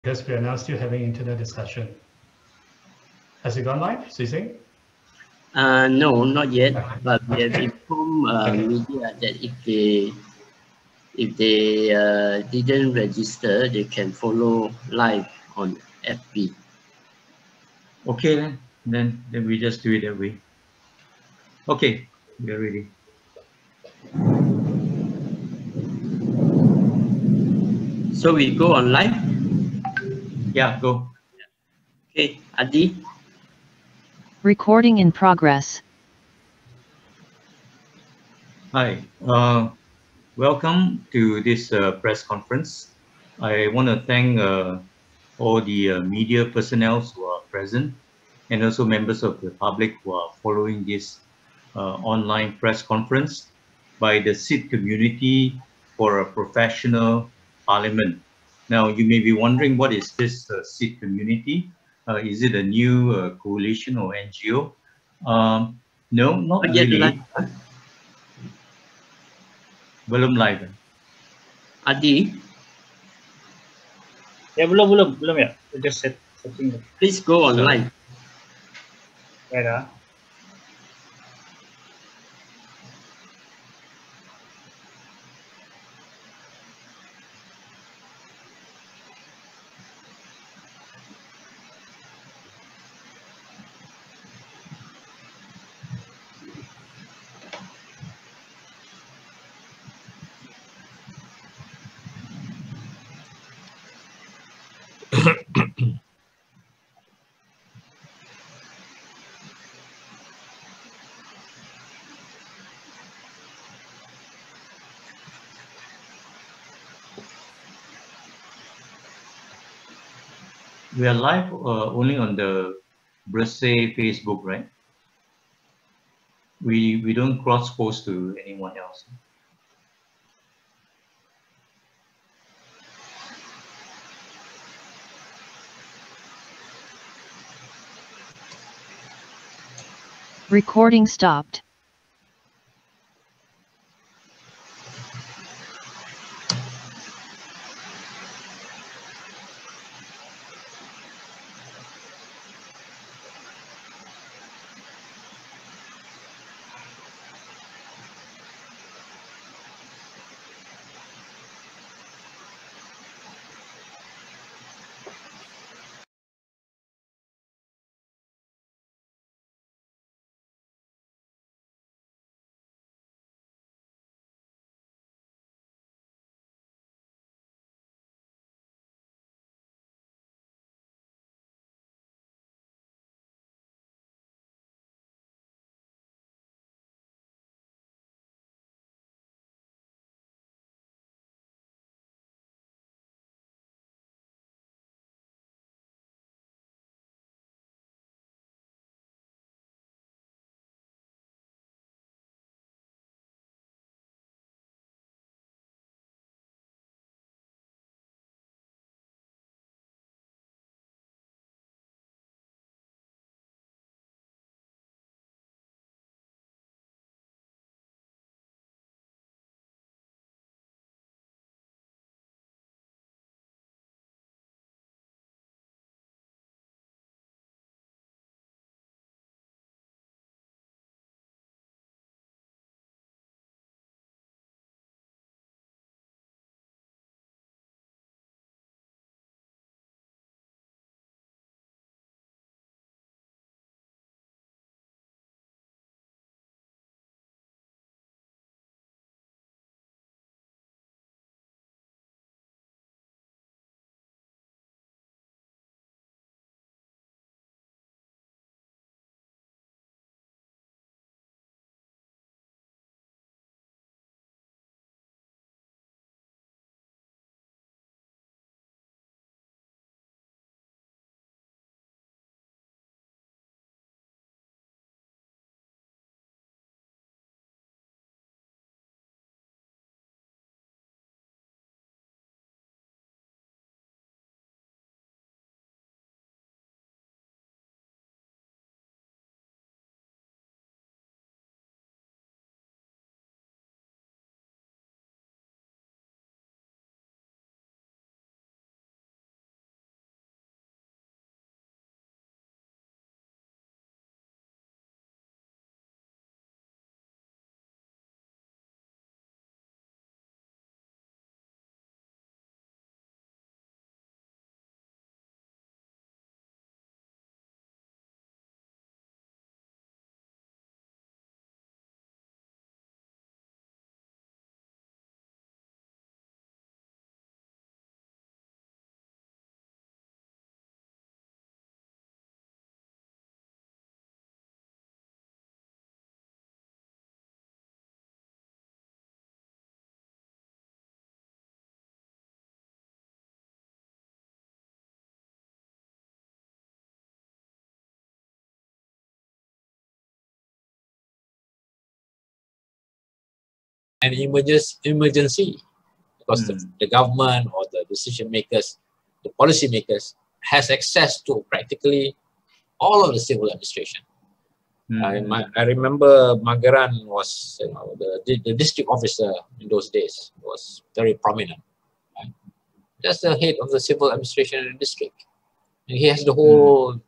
because we are now still having internet discussion. Has it gone live, Sising? No, not yet. Okay. But we have informed media that if they didn't register, they can follow live on FB. Okay, then we just do it that way. Okay, we are ready. So we go on live. Yeah, go. Okay, Adi. Recording in progress. Hi, welcome to this press conference. I want to thank all the media personnel who are present and also members of the public who are following this online press conference by the SID community for a professional parliament. Now, you may be wondering, what is this SID community? Is it a new coalition or NGO? No, not Not yet really. live. Belum live. Adi, Ya belum ya. Just setting. please go on live. Right, We are live only on the Bresse Facebook, right? We don't cross post to anyone else. Recording stopped. an emergency, because the government or the decision makers, the policy makers, has access to practically all of the civil administration. I remember Magaran was, the district officer in those days was very prominent. Right? That's the head of the civil administration in the district. And he has the whole,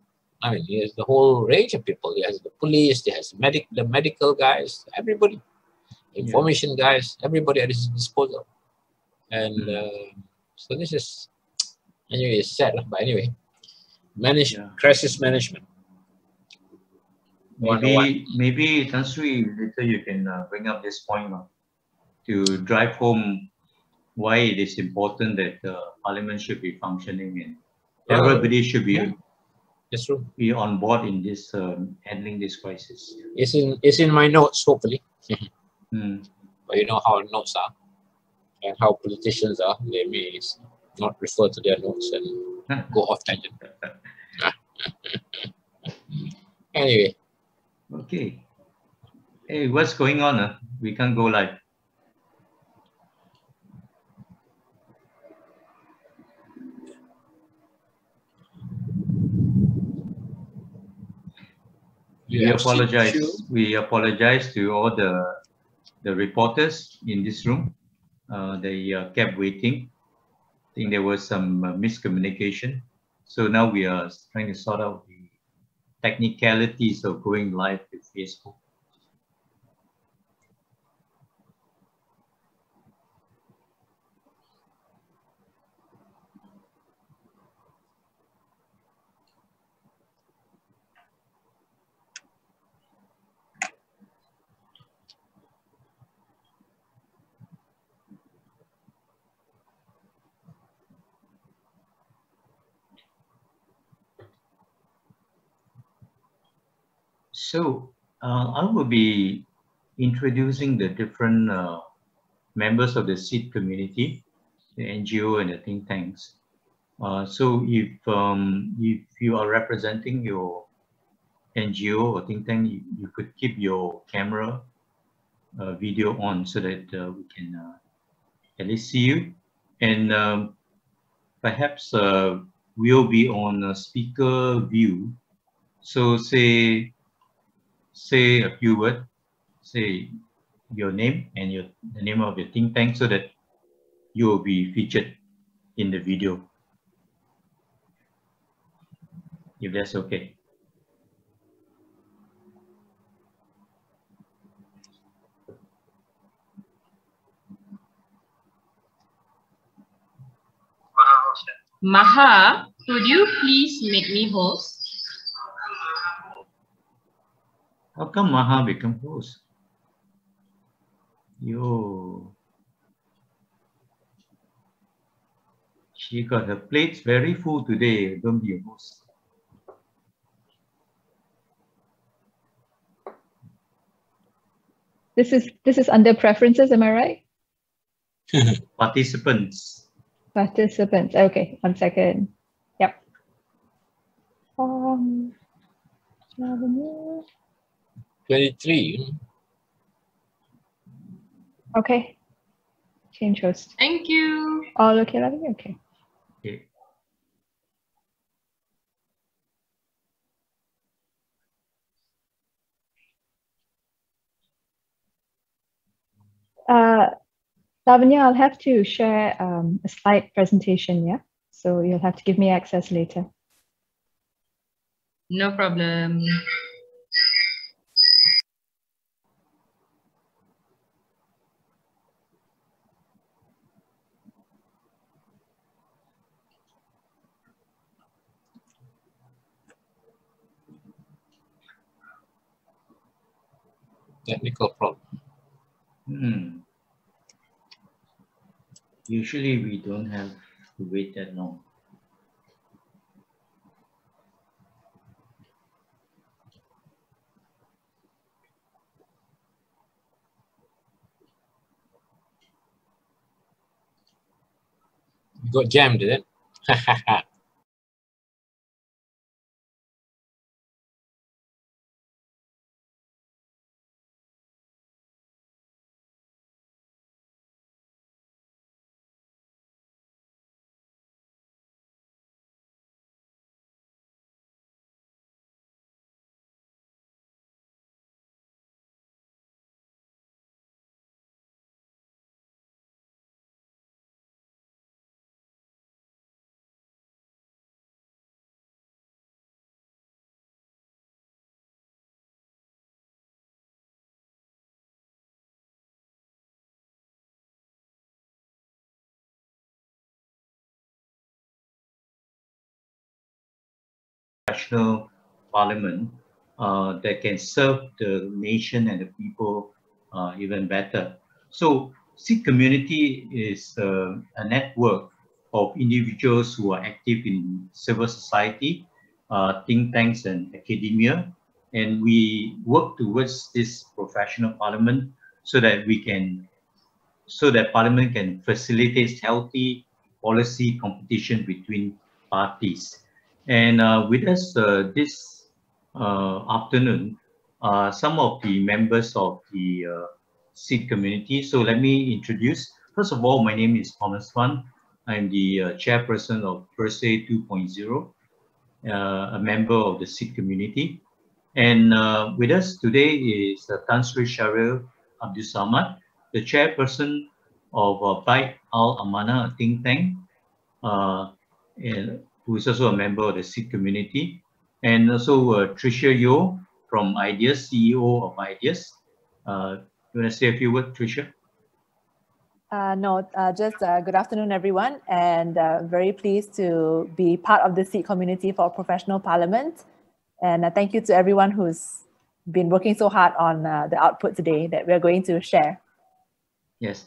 he has the whole range of people. He has the police, he has the medical guys, everybody, information guys, everybody at his disposal. And so this is, anyway, it's sad, but anyway, crisis management. Maybe Tan Sri, later you can bring up this point to drive home why it is important that Parliament should be functioning and everybody should be on board in this handling this crisis. It's in my notes, hopefully. But you know how notes are and how politicians are. They may not refer to their notes and go off tangent. Anyway. Okay. Hey, what's going on? We can't go live. We apologize. We apologize to all the reporters in this room. They kept waiting. I think there was some miscommunication. So now we are trying to sort out the technicalities of going live with Facebook. So I will be introducing the different members of the SEED community, the NGO and the think tanks. So if you are representing your NGO or think tank, you could keep your camera video on so that we can at least see you. And perhaps we'll be on a speaker view. So say a few words, say your name and the name of your think tank so that you will be featured in the video, if that's okay. Maha, could you please make me host? How come Maha become host? Yo. She got her plates very full today. Don't be a host. This is under preferences, am I right? Participants. Participants. Okay, 1 second. Yep. 23. Okay. Change host. Thank you. All okay, Lavanya? Okay. Okay. Lavanya, I'll have to share a slide presentation, yeah? So you'll have to give me access later. No problem. Technical problem. Usually we don't have to wait that long. You got jammed, did it? professional parliament that can serve the nation and the people even better. So Sikh community is a network of individuals who are active in civil society, think tanks and academia, and we work towards this professional parliament so that parliament can facilitate healthy policy competition between parties. And with us this afternoon, some of the members of the Sikh community. So let me introduce. First of all, my name is Thomas Fan. I'm the chairperson of PERSE 2.0, a member of the Sikh community. And with us today is Tan Sri Syahrial Abdul Samad, the chairperson of Bait Al-Amanah think tank, and who is also a member of the Sikh community, and also Tricia Yeo from Ideas, CEO of Ideas. You want to say a few words, Tricia? No, just good afternoon, everyone, and very pleased to be part of the Sikh community for professional parliament. And thank you to everyone who's been working so hard on the output today that we're going to share. Yes.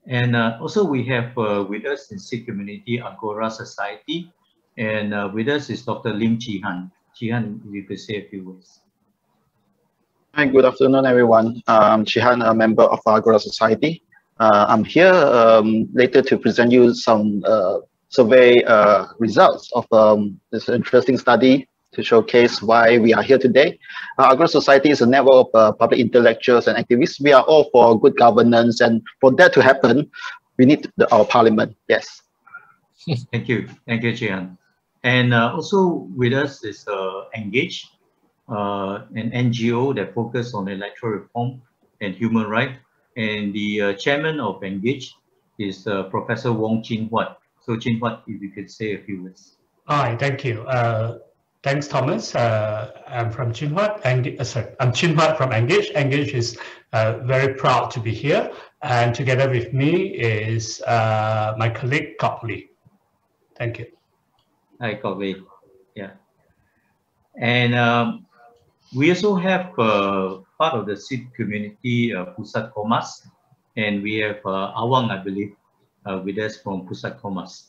And also we have with us in Sikh community, Agora Society, and with us is Dr. Lim Chi Han. Chi Han, if you could say a few words. Hi, good afternoon, everyone. I'm Chi Han, a member of Agora Society. I'm here later to present you some survey results of this interesting study to showcase why we are here today. Agora Society is a network of public intellectuals and activists. We are all for good governance, and for that to happen, we need our parliament. Yes. Thank you, Chi Han. And also with us is Engage, an NGO that focuses on electoral reform and human rights. And the chairman of Engage is Professor Wong Chin Huat. So Chin Huat, if you could say a few words. Hi, thank you. Thanks, Thomas. I'm from Chin Huat. I'm Chin Huat from Engage. Engage is very proud to be here. And together with me is my colleague, Kok Lee. Thank you. Hi, Kok Lee. Yeah. And we also have part of the Sikh community, Pusat Komas, and we have Awang, I believe, with us from Pusat Komas.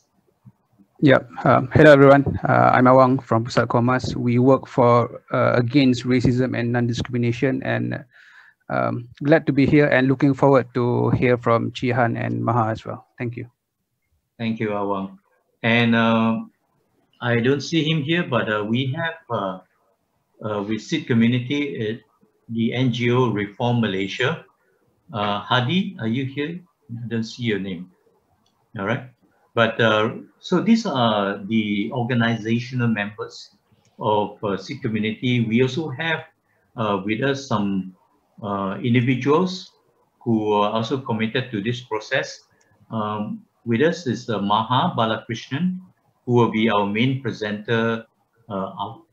Yeah. Hello, everyone. I'm Awang from Pusat Komas. We work for against racism and non-discrimination, and glad to be here and looking forward to hear from Chi Han and Maha as well. Thank you. Thank you, Awang. And I don't see him here, but we have with Sikh community, the NGO Reform Malaysia. Hadi, are you here? I don't see your name. All right. But so these are the organizational members of Sikh community. We also have with us some individuals who are also committed to this process. With us is Maha Balakrishnan, who will be our main presenter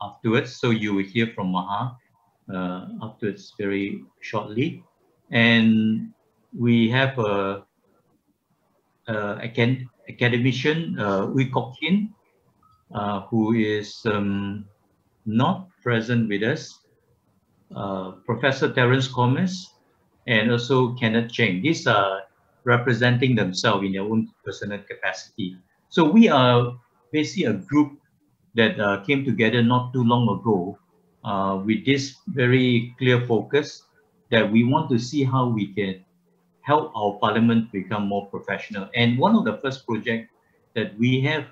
afterwards. So you will hear from Maha afterwards very shortly. And we have academician Ooi Kok Hin, who is not present with us, Professor Terence Gomez, and also Kenneth Cheng. These are representing themselves in their own personal capacity. So we are basically a group that came together not too long ago with this very clear focus that we want to see how we can help our parliament become more professional. And one of the first projects that we have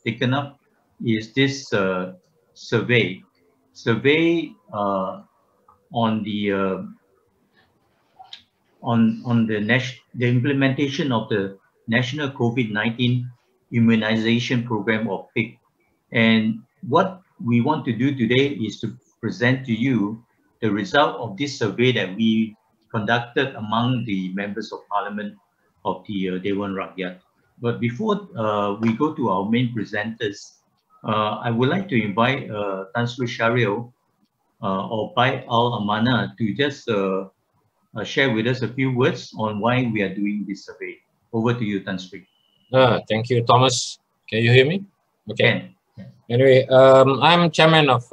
taken up is this survey on the the implementation of the National COVID-19 Immunization Program of PIC. And what we want to do today is to present to you the result of this survey that we conducted among the members of parliament of the Dewan Rakyat. But before we go to our main presenters, I would like to invite Tan Sri Syahrial of Bait Al-Amanah to just share with us a few words on why we are doing this survey. Over to you, Tan Sri. Thank you, Thomas. Can you hear me? Okay. Anyway, I'm chairman of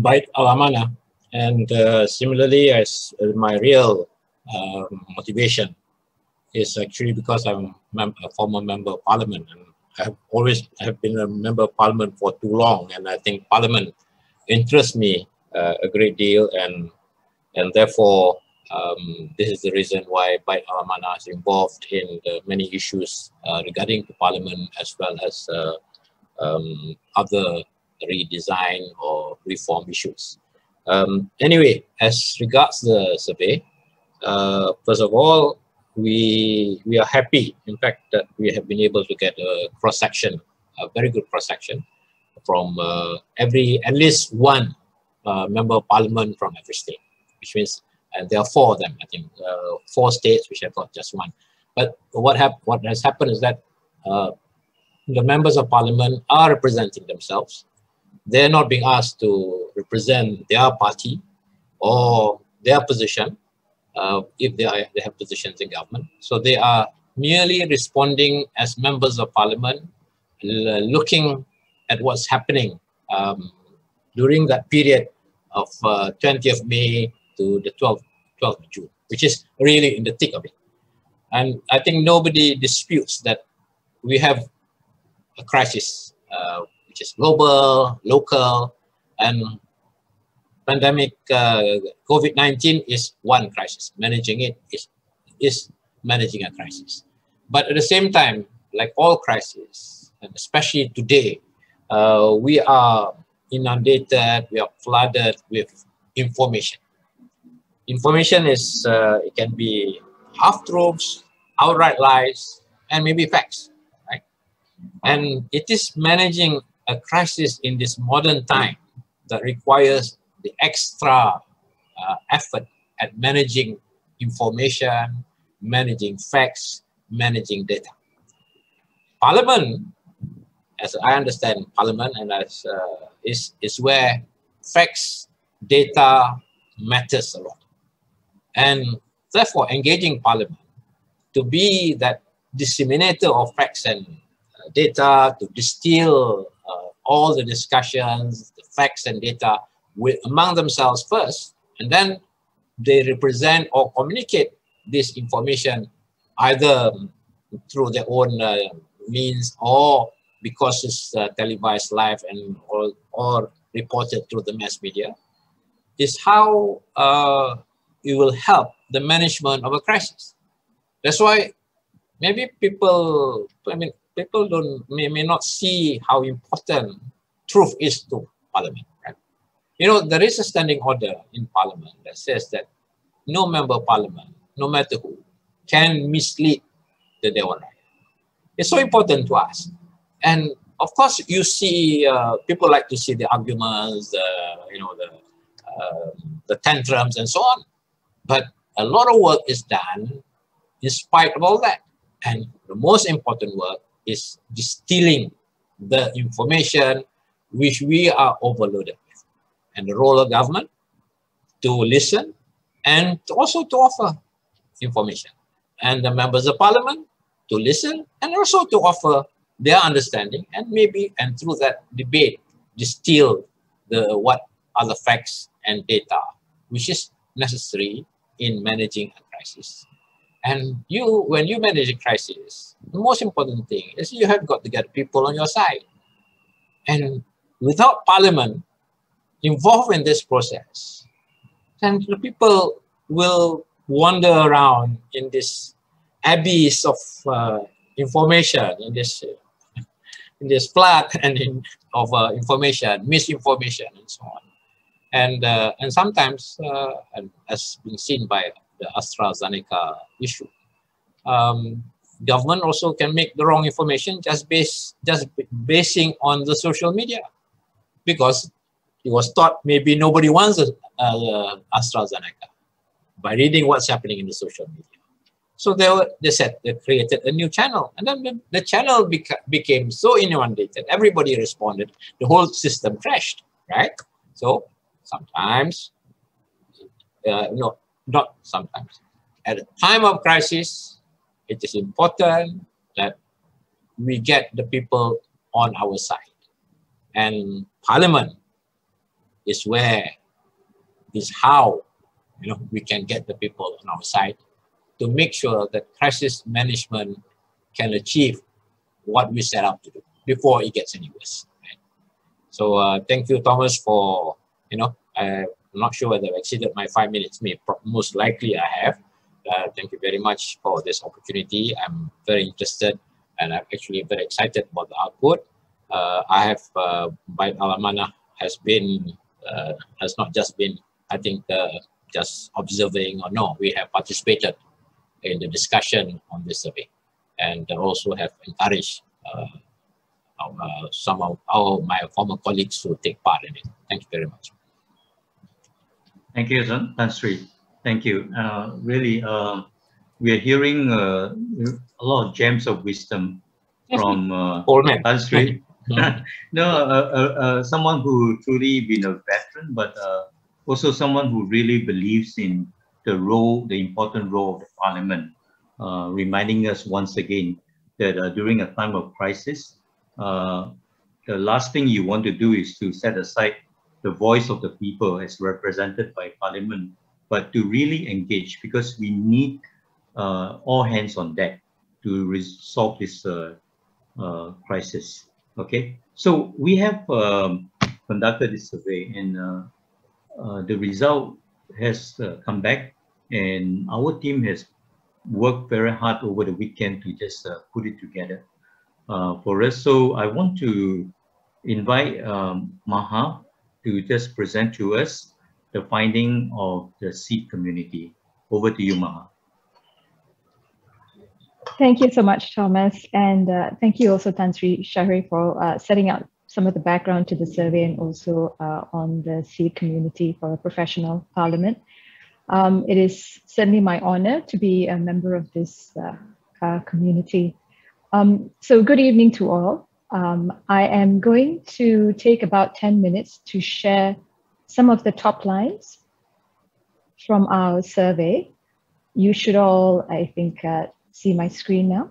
Bait Al-Amanah, and similarly, as my real motivation is actually because I'm a former member of parliament, and I have been a member of parliament for too long, and I think parliament interests me a great deal, and therefore this is the reason why Bait Al-Amanah is involved in the many issues regarding to parliament, as well as other redesign or reform issues. Anyway, as regards the survey, first of all, we are happy, in fact, that we have been able to get a cross-section, a very good cross-section from at least one member of parliament from every state, which means, and there are 4 of them, I think, 4 states, which have got just one. But what has happened is that the members of parliament are representing themselves. They're not being asked to represent their party or their position if they have positions in government. So they are merely responding as members of parliament, looking at what's happening during that period of 20th May to the 12th of June, which is really in the thick of it. And I think nobody disputes that we have a crisis, which is global, local, and pandemic COVID-19 is one crisis. Managing it is managing a crisis. But at the same time, like all crises, and especially today, we are inundated, we are flooded with information. Information is, it can be half-truths, outright lies, and maybe facts, right? And it is managing a crisis in this modern time that requires the extra effort at managing information, managing facts, managing data. Parliament, as I understand parliament, and as is where facts, data matters a lot. And therefore engaging parliament to be that disseminator of facts and data, to distill all the discussions, the facts and data among themselves first, and then they represent or communicate this information either through their own means or because it's televised live and or reported through the mass media, is how it will help the management of a crisis. That's why maybe people, people may not see how important truth is to parliament, right? You know, there is a standing order in parliament that says that no member of parliament, no matter who, can mislead the Dewan Rakyat. It's so important to us. And of course, you see, people like to see the arguments, the tantrums and so on. But a lot of work is done in spite of all that. And the most important work is distilling the information which we are overloaded with. And the role of government to listen and also to offer information. And the members of parliament to listen and also to offer their understanding, and maybe, and through that debate, distill what are the facts and data which is necessary in managing a crisis. And when you manage a crisis, the most important thing is you have got to get people on your side. And without parliament involved in this process, then the people will wander around in this abyss of information, in this flood of information, misinformation, and so on. And sometimes, as been seen by the AstraZeneca issue, government also can make the wrong information just basing on the social media, because it was thought maybe nobody wants AstraZeneca by reading what's happening in the social media. So they created a new channel, and then the channel became so inundated, everybody responded, the whole system crashed, right? So sometimes, no, not sometimes. At a time of crisis, it is important that we get the people on our side. And Parliament is how we can get the people on our side to make sure that crisis management can achieve what we set out to do before it gets any worse. Right? So thank you, Thomas, for, I'm not sure whether I've exceeded my 5 minutes. Most likely I have. Thank you very much for this opportunity. I'm very interested and I'm actually very excited about the output. I have, by Alamana has not just been, I think, just observing or no, we have participated in the discussion on this survey and also have encouraged some of my former colleagues to take part in it. Thank you very much. Thank you, Tan Sri. Thank you. Really, we are hearing a lot of gems of wisdom from Tan Sri. No, someone who truly been a veteran, but also someone who really believes in the important role of the Parliament, reminding us once again that during a time of crisis, the last thing you want to do is to set aside the voice of the people as represented by Parliament, but to really engage, because we need all hands on deck to resolve this crisis. Okay, so we have conducted this survey, and the result has come back, and our team has worked very hard over the weekend to just put it together for us. So I want to invite Maha to just present to us the finding of the SEED community. Over to you, Maha. Thank you so much, Thomas. And thank you also, Tan Sri Shahri, for setting out some of the background to the survey and also on the SEED community for a professional parliament. It is certainly my honor to be a member of this community. So good evening to all. I am going to take about 10 minutes to share some of the top lines from our survey. You should all, I think, see my screen now.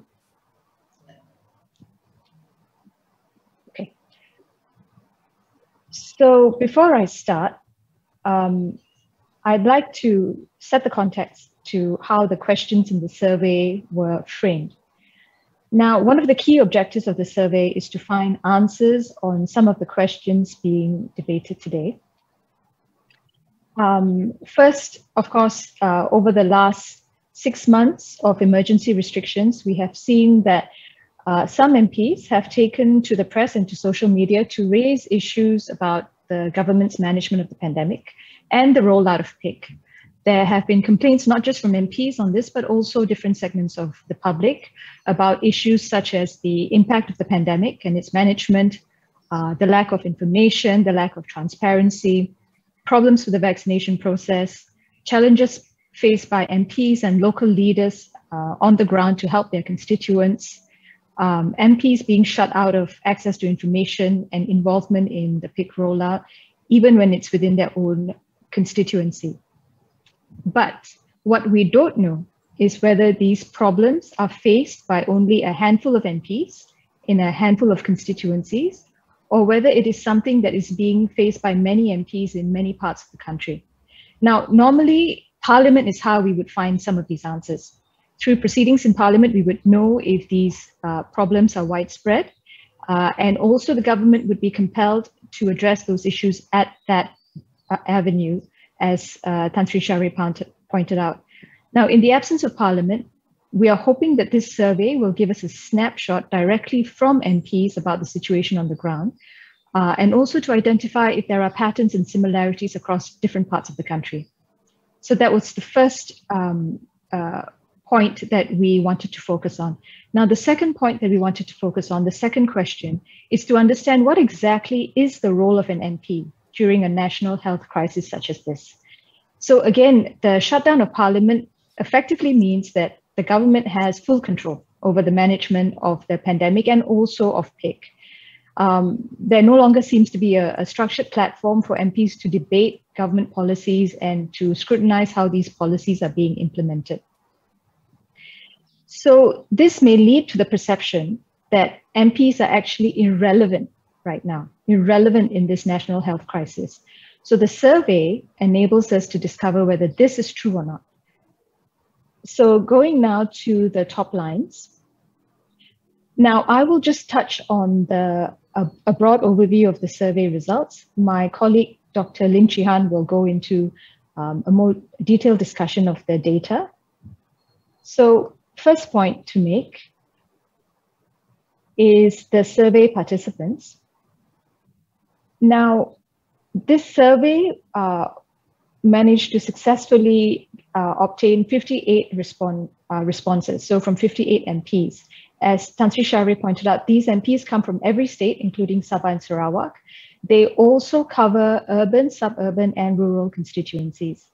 Okay. So before I start, I'd like to set the context to how the questions in the survey were framed. Now, one of the key objectives of the survey is to find answers on some of the questions being debated today. First, of course, over the last 6 months of emergency restrictions, we have seen that some MPs have taken to the press and to social media to raise issues about the government's management of the pandemic and the rollout of PIC. There have been complaints not just from MPs on this, but also different segments of the public about issues such as the impact of the pandemic and its management, the lack of information, the lack of transparency, problems with the vaccination process, challenges faced by MPs and local leaders on the ground to help their constituents, MPs being shut out of access to information and involvement in the PIC rollout, even when it's within their own constituency. But what we don't know is whether these problems are faced by only a handful of MPs in a handful of constituencies, or whether it is something that is being faced by many MPs in many parts of the country. Now, normally, Parliament is how we would find some of these answers. Through proceedings in Parliament, we would know if these problems are widespread, and also the government would be compelled to address those issues at that avenue, as Tan Sri Shahri pointed out. Now, in the absence of Parliament, we are hoping that this survey will give us a snapshot directly from MPs about the situation on the ground, and also to identify if there are patterns and similarities across different parts of the country. So that was the first point that we wanted to focus on. Now, the second point that we wanted to focus on, the second question, is to understand what exactly is the role of an MP during a national health crisis such as this. So again, the shutdown of Parliament effectively means that the government has full control over the management of the pandemic and also of PIC. There no longer seems to be a structured platform for MPs to debate government policies and to scrutinize how these policies are being implemented. So this may lead to the perception that MPs are actually irrelevant right now, irrelevant in this national health crisis. So the survey enables us to discover whether this is true or not. So going now to the top lines. Now I will just touch on a broad overview of the survey results. My colleague, Dr. Lin Chi-Han, will go into a more detailed discussion of the data. So first point to make is the survey participants. Now, this survey managed to successfully obtain 58 responses, so from 58 MPs. As Tan Sri Shahriar pointed out, these MPs come from every state, including Sabah and Sarawak. They also cover urban, suburban, and rural constituencies.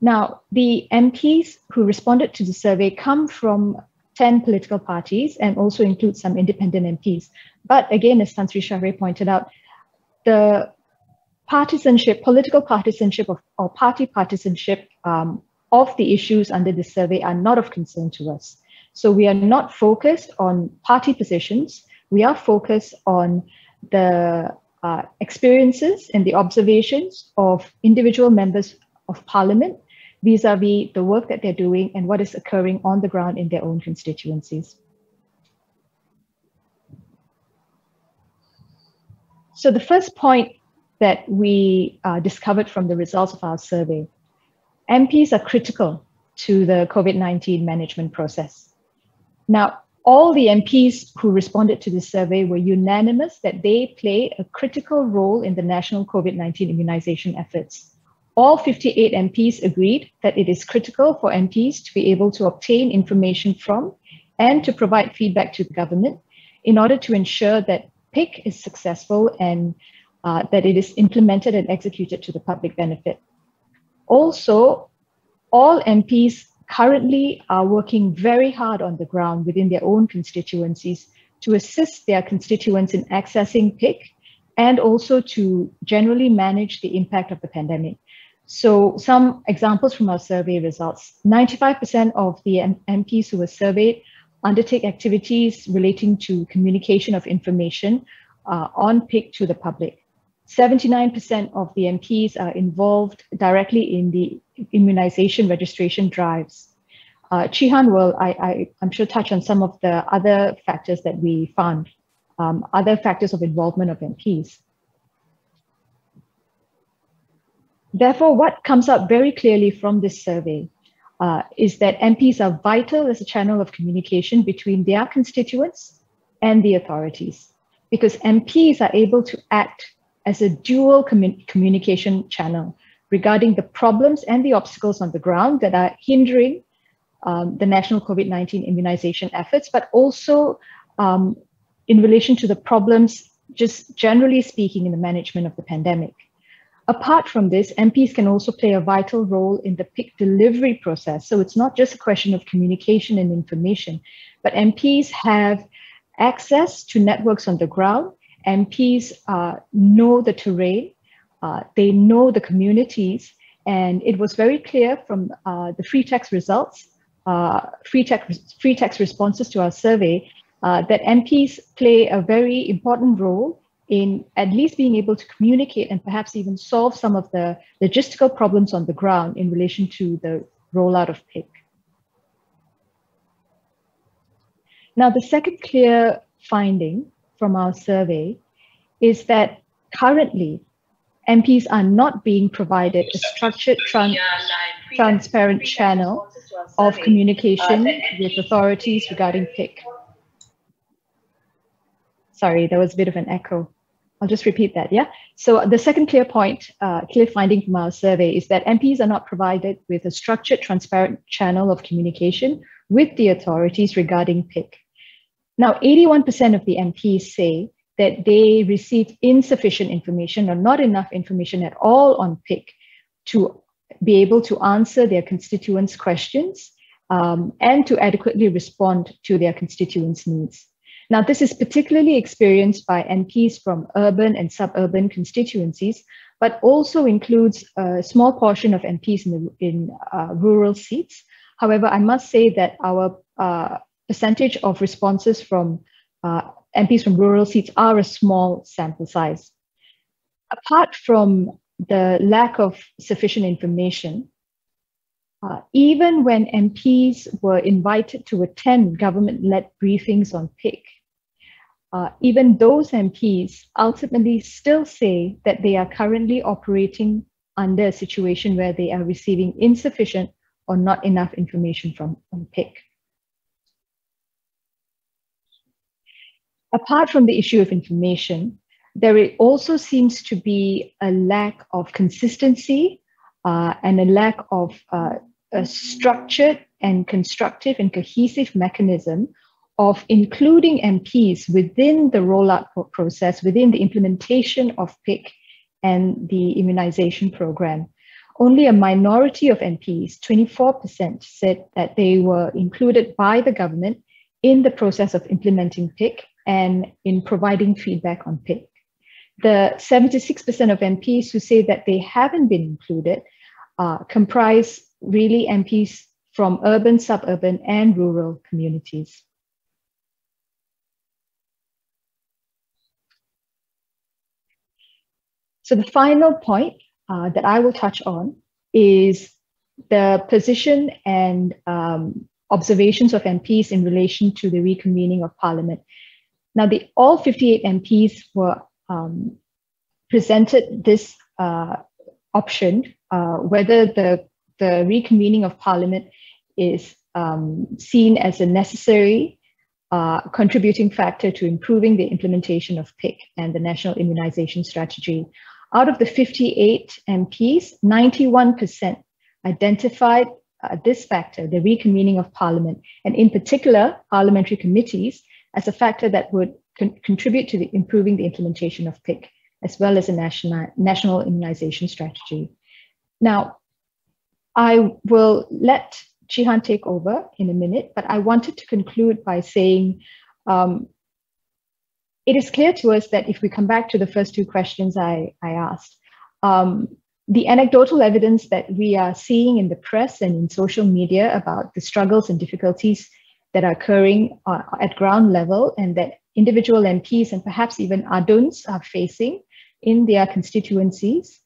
Now, the MPs who responded to the survey come from 10 political parties and also include some independent MPs. But again, as Tan Sri Shahriar pointed out, the partisanship, political partisanship or party partisanship of the issues under this survey are not of concern to us. So we are not focused on party positions. We are focused on the experiences and the observations of individual members of parliament vis-a-vis the work that they're doing and what is occurring on the ground in their own constituencies. So the first point that we discovered from the results of our survey, MPs are critical to the COVID-19 management process. Now, all the MPs who responded to this survey were unanimous that they play a critical role in the national COVID-19 immunization efforts. All 58 MPs agreed that it is critical for MPs to be able to obtain information from and to provide feedback to the government in order to ensure that PIC is successful and that it is implemented and executed to the public benefit. Also, all MPs currently are working very hard on the ground within their own constituencies to assist their constituents in accessing PIC and also to generally manage the impact of the pandemic. So some examples from our survey results, 95% of the MPs who were surveyed undertake activities relating to communication of information on PIC to the public. 79% of the MPs are involved directly in the immunization registration drives. Chi-Han will, I'm sure, touch on some of the other factors that we found, other factors of involvement of MPs. Therefore, what comes up very clearly from this survey is that MPs are vital as a channel of communication between their constituents and the authorities, because MPs are able to act as a dual communication channel regarding the problems and the obstacles on the ground that are hindering the national COVID-19 immunization efforts, but also in relation to the problems, just generally speaking, in the management of the pandemic. Apart from this, MPs can also play a vital role in the PIC delivery process. So it's not just a question of communication and information, but MPs have access to networks on the ground. MPs know the terrain, they know the communities, and it was very clear from the free text results, free text responses to our survey, that MPs play a very important role in at least being able to communicate and perhaps even solve some of the logistical problems on the ground in relation to the rollout of PIC. Now, the second clear finding from our survey is that currently MPs are not being provided a structured, transparent channel of communication with authorities regarding PIC. Sorry, there was a bit of an echo. I'll just repeat that, yeah? So the second clear point, clear finding from our survey is that MPs are not provided with a structured, transparent channel of communication with the authorities regarding PIC. Now, 81% of the MPs say that they received insufficient information or not enough information at all on PIC to be able to answer their constituents' questions and to adequately respond to their constituents' needs. Now, this is particularly experienced by MPs from urban and suburban constituencies, but also includes a small portion of MPs in rural seats. However, I must say that our percentage of responses from MPs from rural seats are a small sample size. apart from the lack of sufficient information, even when MPs were invited to attend government-led briefings on PIC, even those MPs ultimately still say that they are currently operating under a situation where they are receiving insufficient or not enough information from PIC. Apart from the issue of information, there also seems to be a lack of consistency and a lack of a structured and constructive and cohesive mechanism of including MPs within the rollout process, within the implementation of PIC and the immunization program. Only a minority of MPs, 24%, said that they were included by the government in the process of implementing PIC and in providing feedback on PIC. The 76% of MPs who say that they haven't been included comprise really MPs from urban, suburban, and rural communities. So the final point that I will touch on is the position and observations of MPs in relation to the reconvening of Parliament. Now, all 58 MPs were presented this option, whether the reconvening of Parliament is seen as a necessary contributing factor to improving the implementation of PIC and the National Immunization Strategy. Out of the 58 MPs, 91% identified this factor, the reconvening of Parliament, and in particular, parliamentary committees, as a factor that would contribute to improving the implementation of PIC, as well as a national immunization strategy. Now, I will let Jihan take over in a minute, but I wanted to conclude by saying it is clear to us that if we come back to the first two questions I asked, the anecdotal evidence that we are seeing in the press and in social media about the struggles and difficulties that are occurring at ground level and that individual MPs and perhaps even ADUNs are facing in their constituencies,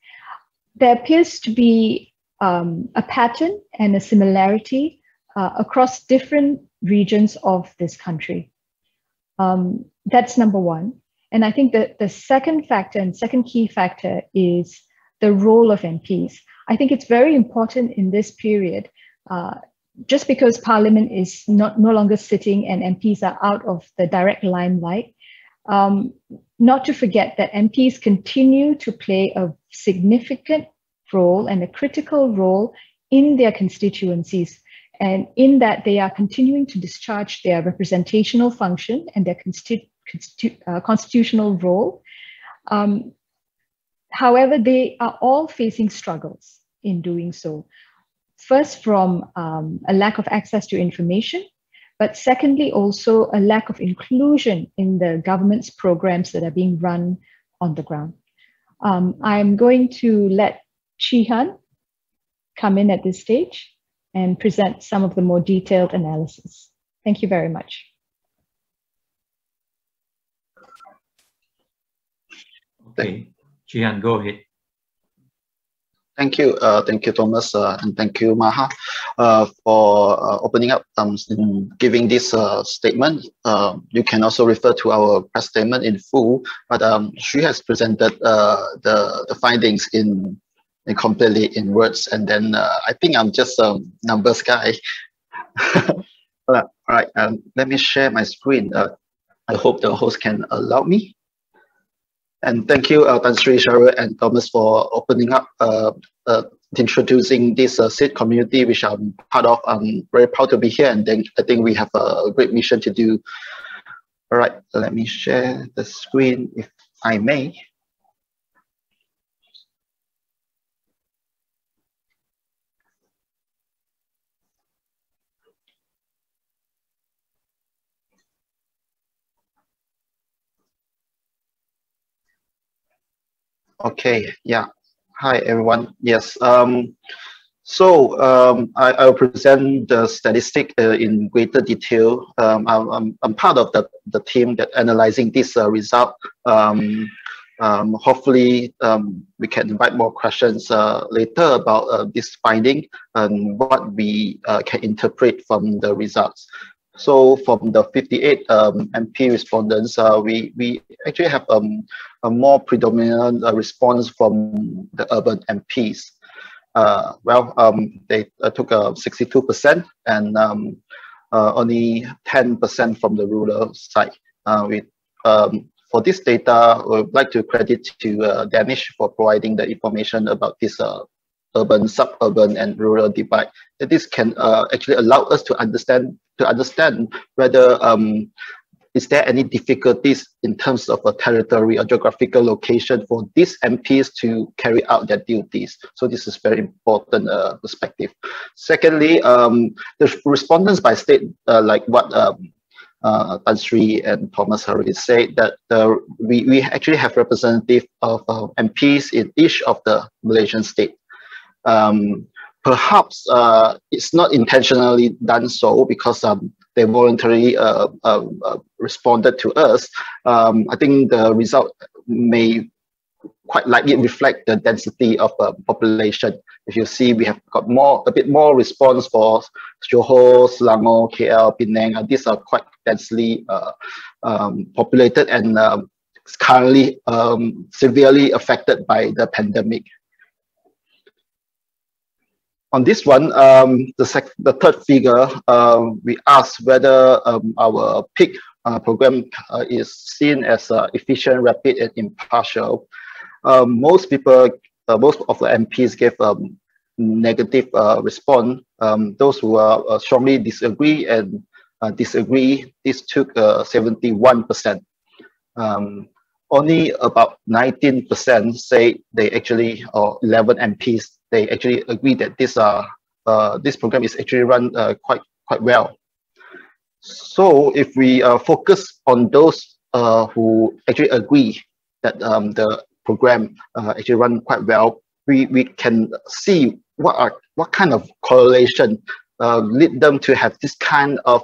there appears to be a pattern and a similarity across different regions of this country. That's number one. And I think that the second factor and second key factor is the role of MPs. I think it's very important in this period, just because Parliament is no longer sitting and MPs are out of the direct limelight, not to forget that MPs continue to play a significant role and a critical role in their constituencies, and in that they are continuing to discharge their representational function and their constitutional role. However, they are all facing struggles in doing so. First, from a lack of access to information, but secondly, also a lack of inclusion in the government's programs that are being run on the ground. I'm going to let Jihan come in at this stage and present some of the more detailed analysis. Thank you very much. Okay, Jihan, go ahead. Thank you, Thomas, and thank you, Maha, for opening up and giving this statement. You can also refer to our press statement in full, but she has presented the findings in completely in words, and then I think I'm just a numbers guy. All right, let me share my screen. I hope the host can allow me. And thank you, Tan Sri, Cheryl, and Thomas for opening up, introducing this SID community, which I'm part of. I'm very proud to be here, and then I think we have a great mission to do. All right, let me share the screen, if I may. Okay, yeah. Hi, everyone. Yes. So I'll present the statistic in greater detail. I'm part of the team that analyzing this result. Hopefully, we can invite more questions later about this finding and what we can interpret from the results. So from the 58 MP respondents, we actually have a more predominant response from the urban MPs. They took 62% and only 10% from the rural side. For this data, we would like to credit to Danish for providing the information about this urban, suburban, and rural divide. This can actually allow us to understand whether is there any difficulties in terms of a territory or geographical location for these MPs to carry out their duties. So this is very important perspective. Secondly, the respondents by state, like what Tan Sri and Thomas already said, that we actually have representative of MPs in each of the Malaysian state. Perhaps it's not intentionally done so because they voluntarily responded to us. I think the result may quite likely reflect the density of the population. If you see, we have got a bit more response for Johor, Selangor, KL, Penang. These are quite densely populated and currently severely affected by the pandemic. On this one, the third figure, we asked whether our PIC program is seen as efficient, rapid, and impartial. Most of the MPs gave negative response. Those who strongly disagree and disagree, this took 71%. Only about 19% say they actually, or 11 MPs, they actually agree that this program is actually run quite well. So if we focus on those who actually agree that the program actually run quite well, we can see what kind of correlation lead them to have this kind of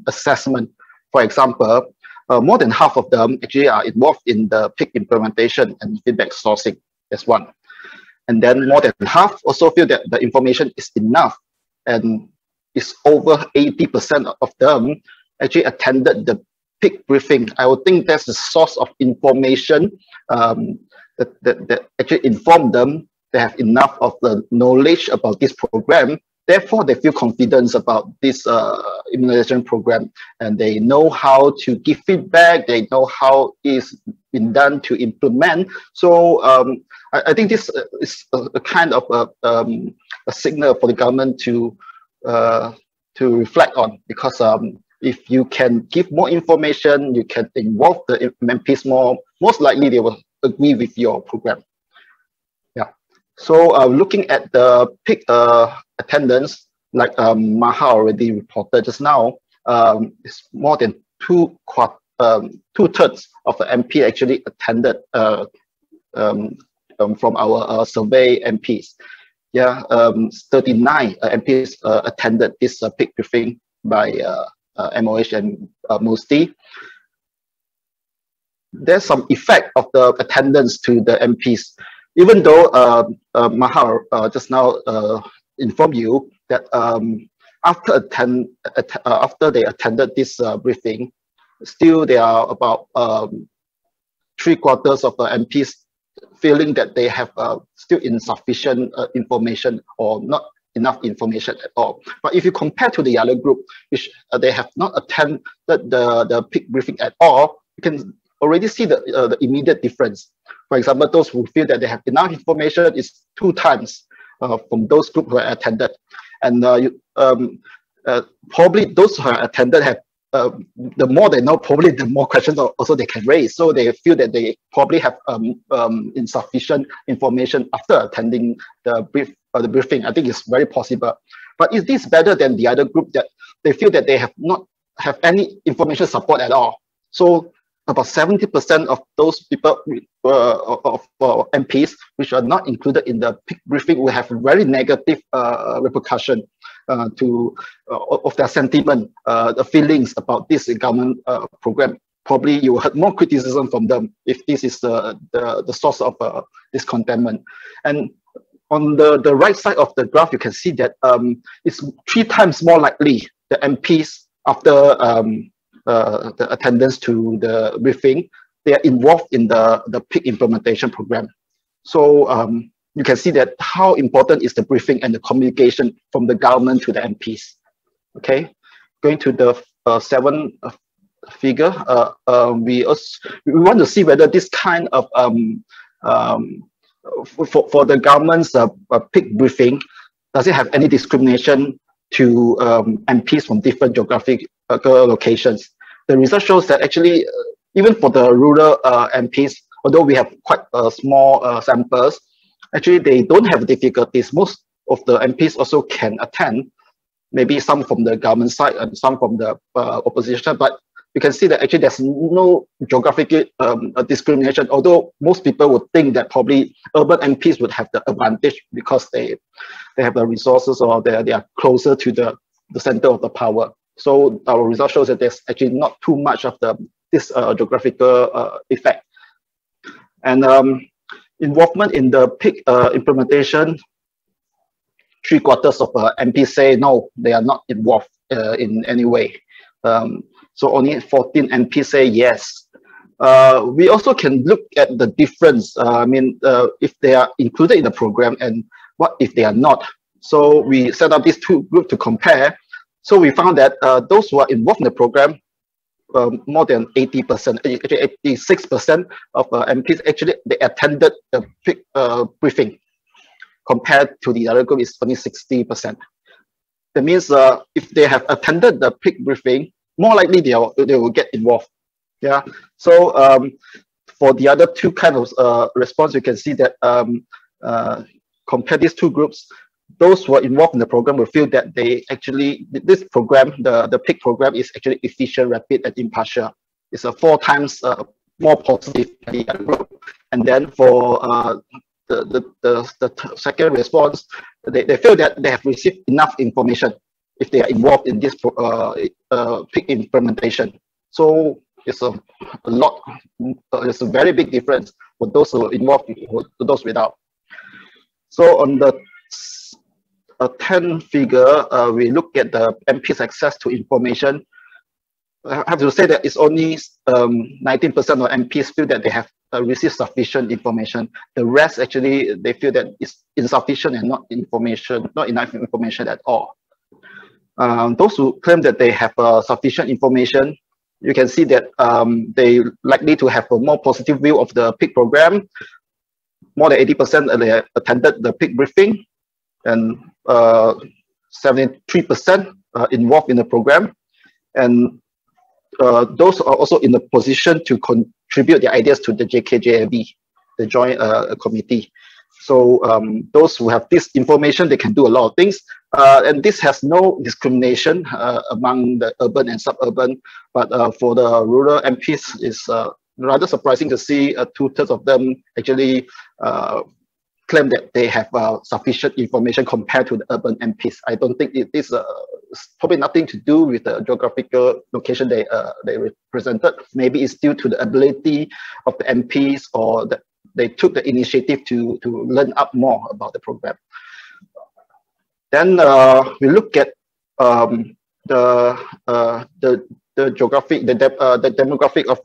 assessment. For example, more than half of them actually are involved in the PIC implementation and feedback sourcing. That's one. And then more than half also feel that the information is enough, and it's over 80% of them actually attended the PIC briefing. I would think that's the source of information that actually informed them. They have enough of the knowledge about this program. Therefore, they feel confidence about this immunization program, and they know how to give feedback. They know how it's been done to implement. So I think this is a kind of a signal for the government to reflect on, because if you can give more information, you can involve the MPs more, most likely they will agree with your program. Yeah. So looking at the PIC attendance, like Maha already reported just now, it's more than two-thirds of the MP actually attended from our survey MPs. Yeah, 39 MPs attended this PIC briefing by MOH and MOSTI. There's some effect of the attendance to the MPs, even though Maha just now informed you that after they attended this briefing, still there are about 3/4 of the MPs feeling that they have still insufficient information or not enough information at all. But if you compare to the other group, which they have not attended the PIC briefing at all, you can already see the immediate difference. For example, those who feel that they have enough information is 2 times from those groups who attended. And probably those who attended have the more they know, probably the more questions also they can raise. So they feel that they probably have insufficient information after attending the briefing. I think it's very possible. But is this better than the other group that they feel that they have not have any information support at all? So about 70% of those people of MPs which are not included in the PIC briefing will have very negative repercussion of their sentiment, the feelings about this government program. probably you heard more criticism from them if this is the source of discontentment. And on the right side of the graph, you can see that it's 3 times more likely the MPs, after the attendance to the briefing, they are involved in the PIC implementation program. So you can see that how important is the briefing and the communication from the government to the MPs. Okay, going to the 7th figure, we want to see whether this kind of for the government's PIC briefing, does it have any discrimination to MPs from different geographical locations? The result shows that actually, even for the rural MPs, although we have quite small samples, actually they don't have difficulties. Most of the MPs also can attend, maybe some from the government side and some from the opposition, but you can see that actually there's no geographical discrimination, although most people would think that probably urban MPs would have the advantage because they have the resources, or they are closer to the center of the power. So our result shows that there's actually not too much of this geographical effect. And involvement in the PIC implementation, 3/4 of MPs say no, they are not involved in any way. So only 14 MPs say yes. We also can look at the difference. If they are included in the program and what if they are not. So we set up these 2 groups to compare. So we found that those who are involved in the program, more than 80%, actually 86% of MPs actually they attended the PIC briefing, compared to the other group is only 60%. That means if they have attended the PIC briefing, more likely they will get involved. Yeah. So for the other 2 kinds of response, you can see that compare these 2 groups, those who are involved in the program will feel that they actually, this program, the PIC program is actually efficient, rapid, and impartial. It's 4 times more positive than the other group. And then for the second response, they feel that they have received enough information if they are involved in this PIC implementation. So it's a lot, it's a very big difference for those who are involved to those without. So on the 10th figure, we look at the MP's access to information. I have to say that it's only 19% of MPs feel that they have received sufficient information. The rest actually, they feel that it's insufficient and not enough information at all. Those who claim that they have sufficient information, you can see that they likely to have a more positive view of the PIC program. More than 80% they attended the PIC briefing, and 73% involved in the program. And those are also in the position to contribute their ideas to the JKJAB, the Joint Committee. So those who have this information, they can do a lot of things. And this has no discrimination among the urban and suburban. But for the rural MPs, it's rather surprising to see 2/3 of them actually claim that they have sufficient information compared to the urban MPs. I don't think it is probably nothing to do with the geographical location they represented. Maybe it's due to the ability of the MPs, or that they took the initiative to learn up more about the program. Then we look at the demographic of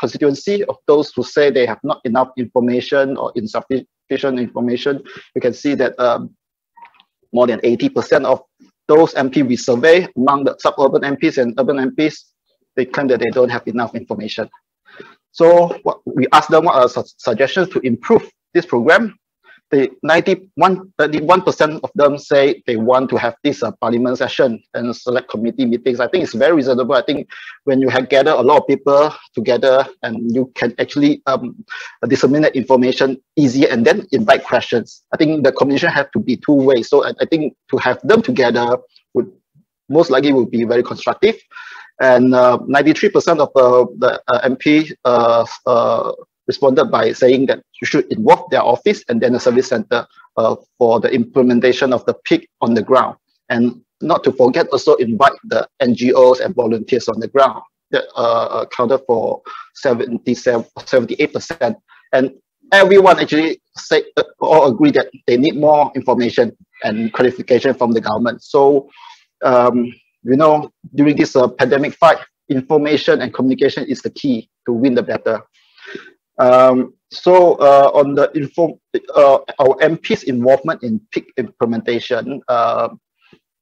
constituency of those who say they have not enough information or insufficient information. You can see that more than 80% of those MPs we survey among the suburban MPs and urban MPs, they claim that they don't have enough information. So we asked them what are suggestions to improve this program. 31% of them say they want to have this parliament session and select committee meetings. I think it's very reasonable. I think when you have gathered a lot of people together and you can actually disseminate information easier and then invite questions. I think the communication have to be 2 ways. So I think to have them together would most likely will be very constructive. And 93% of the MP responded by saying that you should involve their office and then the service center for the implementation of the PIC on the ground. And not to forget, also invite the NGOs and volunteers on the ground. that accounted for 78%. And everyone actually all agree that they need more information and clarification from the government. So, you know, during this pandemic fight, information and communication is the key to win the battle. So on the our MPs' involvement in peak implementation,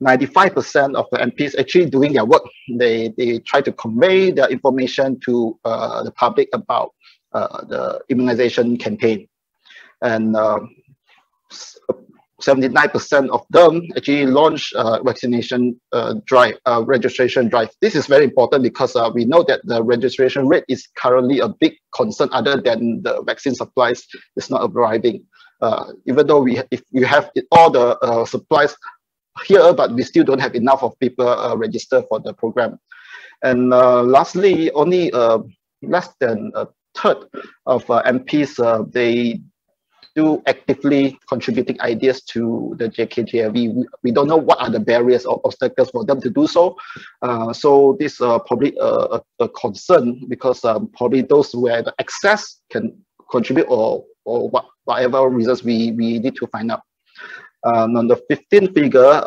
95% of the MPs actually doing their work. They try to convey their information to the public about the immunization campaign, and 79% of them actually launch vaccination drive, registration drive. This is very important because we know that the registration rate is currently a big concern other than the vaccine supplies is not arriving. Even though if you have all the supplies here, but we still don't have enough of people register for the program. And lastly, only less than a third of MPs, they do actively contributing ideas to the JKJLV. We don't know what are the barriers or obstacles for them to do so. So this probably a concern, because probably those where the access can contribute or whatever reasons we need to find out. On the 15th figure,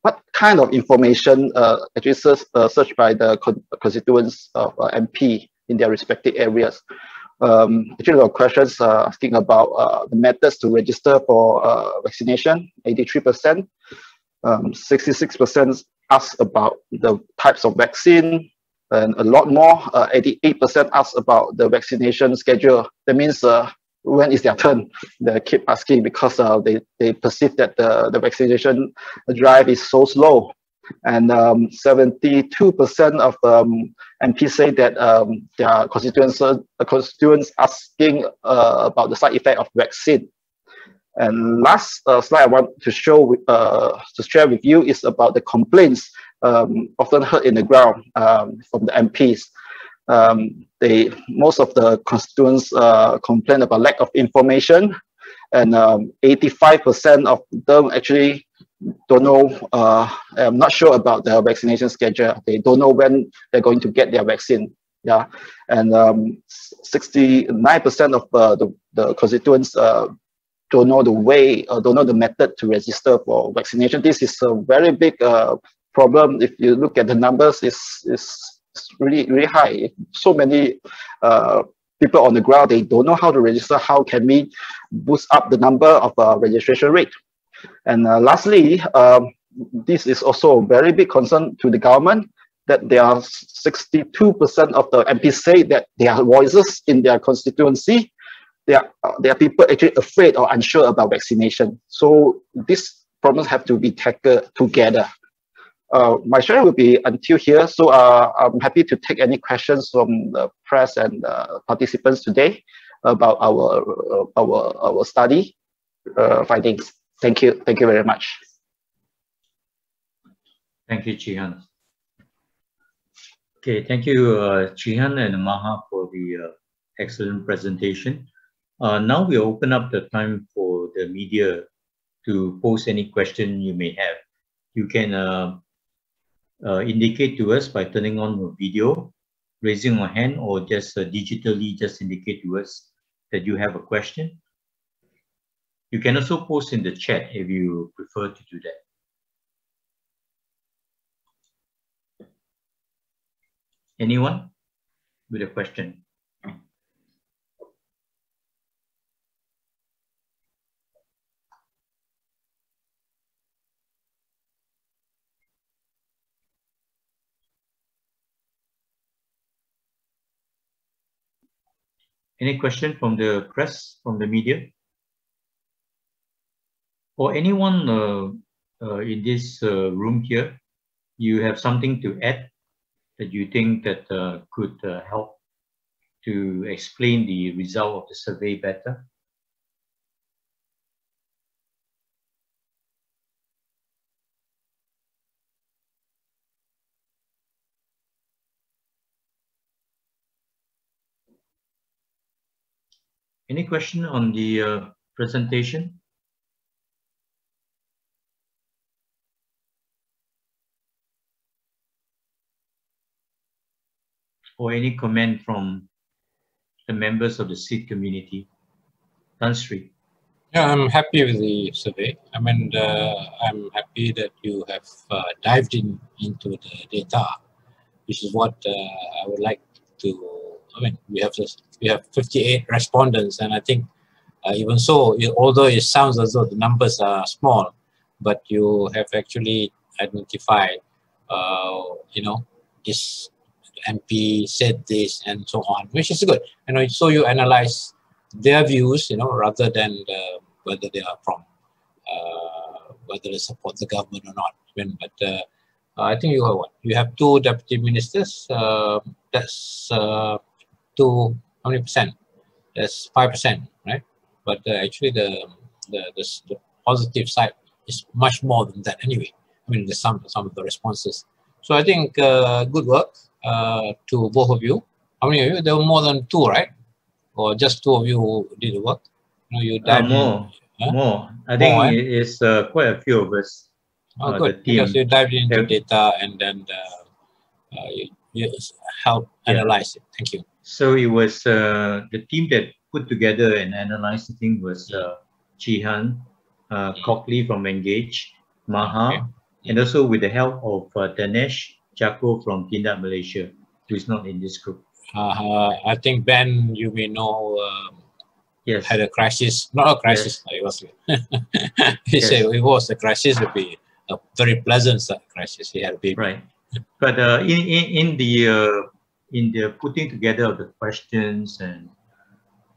what kind of information actually searched by the constituents of MP in their respective areas? Actually, there are questions asking about the methods to register for vaccination, 83%. 66% asked about the types of vaccine, and a lot more, 88% asked about the vaccination schedule. That means when is their turn? They keep asking because they perceive that the vaccination drive is so slow. And 72% of MPs say that their constituents asking about the side effect of vaccine. And last slide I want to show to share with you is about the complaints often heard in the ground from the MPs. Most of the constituents complain about lack of information, and 85% of them actually don't know, I'm not sure about the vaccination schedule. They don't know when they're going to get their vaccine. Yeah, and 69% of the constituents don't know the way, or don't know the method to register for vaccination. This is a very big problem. If you look at the numbers, it's really high. So many people on the ground, they don't know how to register. How can we boost up the number of registration rate? And lastly, this is also a very big concern to the government, that there are 62% of the MPs say that there are voices in their constituency. There are people actually afraid or unsure about vaccination. So these problems have to be tackled together. My sharing will be until here. So I'm happy to take any questions from the press and participants today about our study findings. Thank you. Thank you very much. Thank you, Chihan. Okay, thank you, Chihan and Maha, for the excellent presentation. Now we open up the time for the media to post any question you may have. You can indicate to us by turning on your video, raising your hand, or just digitally just indicate to us that you have a question. You can also post in the chat if you prefer to do that. Anyone with a question? Any question from the press, from the media? Or anyone in this room here, you have something to add that you think that could help to explain the result of the survey better? Any question on the presentation? or any comment from the members of the Sikh community? Tan Sri. Yeah, I'm happy with the survey. I mean, I'm happy that you have dived into the data, which is what I would like to. I mean, we have 58 respondents, and I think even so, although it sounds as though the numbers are small, but you have actually identified, this MP said this and so on, which is good. So you analyze their views, rather than whether they are from, whether they support the government or not. But I think you have what? You have 2 deputy ministers. That's how many percent? That's 5%, right? But actually, the positive side is much more than that anyway. I mean, there's some of the responses. So I think good work to both of you. How many of you? There were more than 2, right? Or just 2 of you who did the work? You dived more. Huh? More. I think it's quite a few of us. Oh, good. Because you dived into data and then you helped analyze it. Thank you. So it was the team that put together and analyzed the thing was Chihan, Cockley from Engage, Maha, and also with the help of Danesh Jako from Tindak Malaysia, who is not in this group. I think Ben, you may know, yes, had a crisis. Not a crisis. Yes. It was. He said it was a crisis. It would be a very pleasant crisis. He had a baby. Right. But in the putting together of the questions and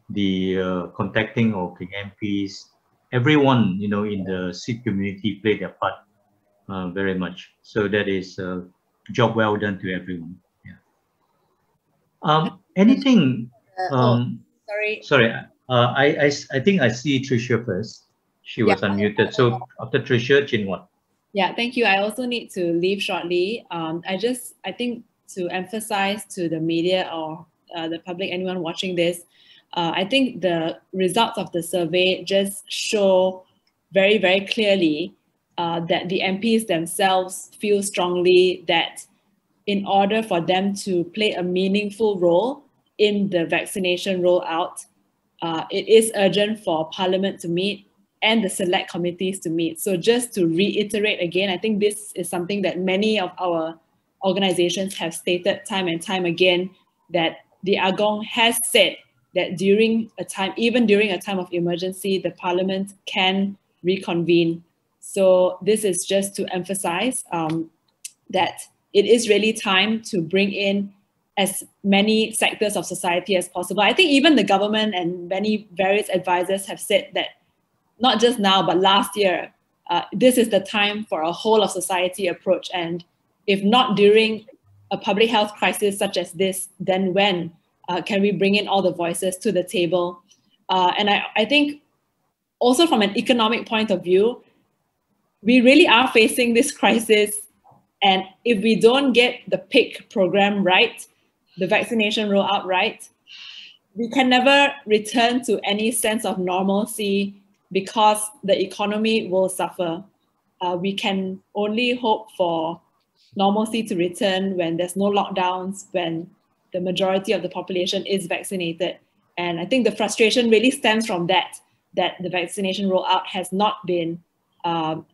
the contacting of the MPs, everyone in the Sikh community played their part very much. So that is a job well done to everyone. Yeah. Anything? Sorry. I think I see Tricia first. She was unmuted. So after Tricia, Chinwat. Yeah, thank you. I also need to leave shortly. I think to emphasize to the media or the public, anyone watching this, I think the results of the survey just show very, very clearly that the MPs themselves feel strongly that in order for them to play a meaningful role in the vaccination rollout, it is urgent for Parliament to meet and the select committees to meet. So just to reiterate again, I think this is something that many of our organizations have stated time and time again, that the Agong has said that even during a time of emergency, the Parliament can reconvene. So this is just to emphasize that it is really time to bring in as many sectors of society as possible. I think even the government and many various advisors have said that not just now, but last year, this is the time for a whole of society approach. And if not during a public health crisis such as this, then when can we bring in all the voices to the table? And I think also from an economic point of view, we really are facing this crisis. And if we don't get the PIC program right, the vaccination rollout right, we can never return to any sense of normalcy because the economy will suffer. We can only hope for normalcy to return when there's no lockdowns, when the majority of the population is vaccinated. And I think the frustration really stems from that the vaccination rollout has not been